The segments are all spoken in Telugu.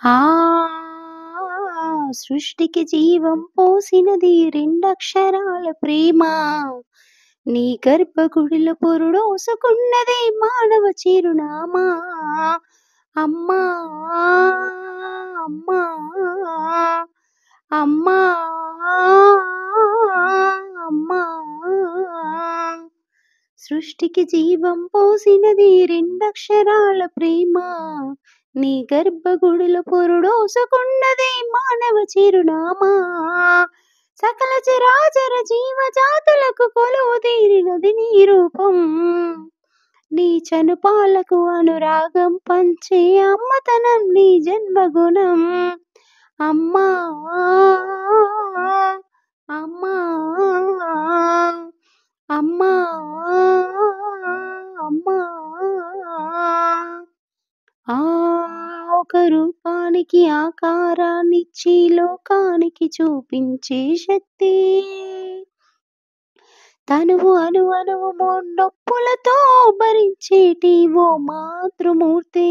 ఆ! సృష్టికి జీవం పోసినది రెండక్షరాల ప్రేమ. నీ గర్భగుడిలో పురుడోసుకున్నది మానవ చిరునామా. అమ్మా, అమ్మా, అమ్మా, అమ్మా. సృష్టికి జీవం పోసినది రెండక్షరాల ప్రేమ. నీ గర్భగుడిలో పురుడోసుకున్నది మానవ చిరునామా. సకల చరాచర జీవజాతులకు కొలువు తీరినది నీ రూపం. నీ చనుపాలకు అనురాగం పంచే అమ్మతనం నీ జన్మగుణం. అమ్మా, అమ్మా, అమ్మా, అమ్మా. ఆ ఒక రూపానికి ఆకారాన్నిచ్చి లోకానికి చూపించే శక్తి. తనువు అణువణువు నొప్పులతో భరించేటి ఓ మాతృమూర్తి.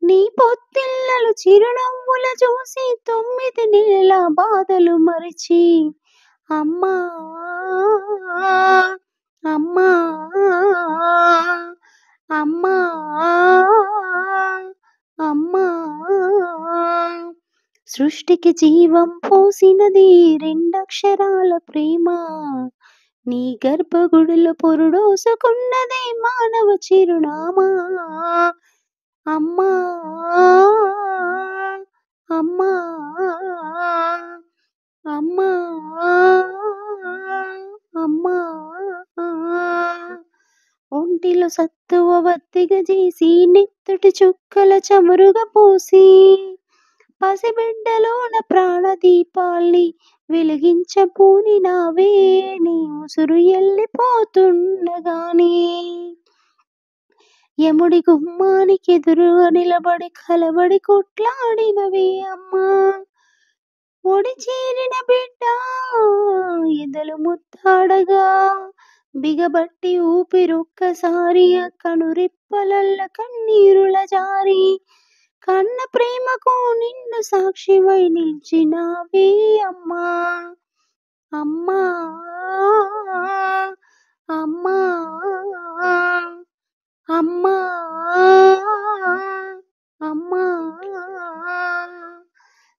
నీ పొత్తిళ్ళలు చిరునవ్వుల చూసి 9 నెలల బాధలు మరిచి అమ్మా, అమ్మా, అమ్మా, అమ్మా. సృష్టికి జీవం పోసినది రెండక్షరాల ప్రేమ. నీ గర్భగుడిలో పురుడోసుకున్నది మానవ చిరునామా. అమ్మా, అమ్మా, అమ్మా, అమ్మా. ఒంటిలో సత్తువ వత్తిగా చేసి నెత్తుటి చుక్కల చమురుగా పోసి పసిబిడ్డలోన ప్రాణదీపాల్ని వెలిగించబూనినావే. నీ ఉసురు ఎల్లిపోతుండగానే యముడి గుమ్మానికి ఎదురుగా నిలబడి కలబడి కొట్లాడినవే అమ్మా. ఒడి చేరిన బిడ్డ ఎదలు ముత్తాడగా బిగబట్టి ఊపిరొక్కసారి కనురెప్పలల్ల కన్నీరుల జారి కన్న ప్రేమకు నిన్ను సాక్షివై నిలిచినావే అమ్మా. అమ్మా, అమ్మా, అమ్మా, అమ్మా.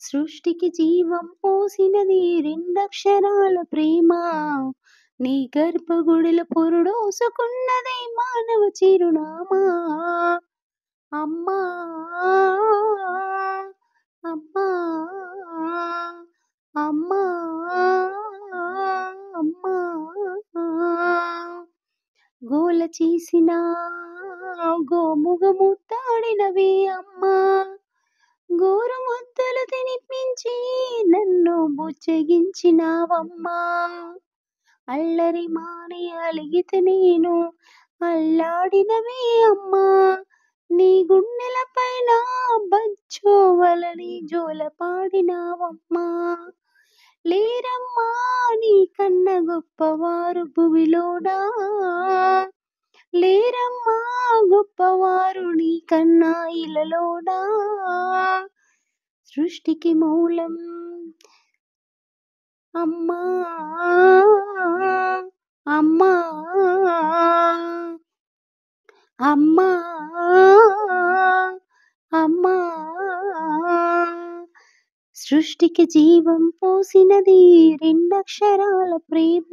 సృష్టికి జీవం పోసినది రెండక్షరాల ప్రేమ. నీ గర్భగుడిలో పురుడోసుకున్నది మానవ చిరునామా. అమ్మా, అమ్మా, అమ్మా, అమ్మా. గోల చేసిన గోముగ ముద్దాడినవే అమ్మా. గోరు ముద్దలు తినిపించి నన్ను బుజ్జగించినావమ్మా. అల్లరి మాని అలిగితే నేను అల్లాడినవే అమ్మా. నీ గుండెల పైన బచ్చోవలని జోల పాడినావమ్మా. లేరమ్మా నీ కన్న గొప్పవారు భువిలోనా. లేరమ్మా గొప్పవారు నీ కన్నా ఇలలోనా. సృష్టికి మూలం అమ్మా, అమ్మా, అమ్మా, అమ్మా. సృష్టికి జీవం పోసినది రెండక్షరాల ప్రేమ.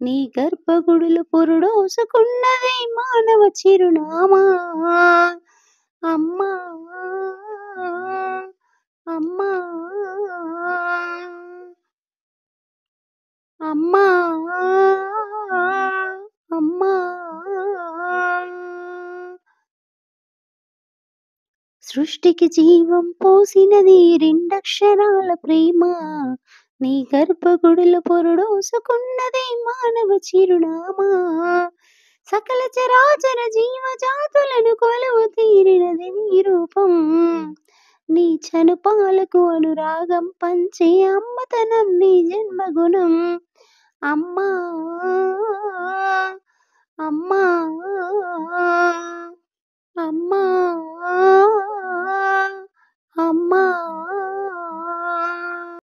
నీ గర్భగుడిలో పురుడోసుకున్నది మానవ చిరునామా. అమ్మా, అమ్మా, అమ్మా, అమ్మా. సృష్టికి జీవం పోసినది రెండక్షరాల ప్రేమ. నీ గర్భగుడిలో పురుడోసుకున్నది మానవ చిరునామా. సకల చరాచర జీవజాతులను కొలువు తీరినది నీ రూపం. నీ చనుపాలకు అనురాగం పంచే అమ్మతనం నీ జన్మగుణం. అమ్మా, అమ్మా, అమ్మా, అమ్మ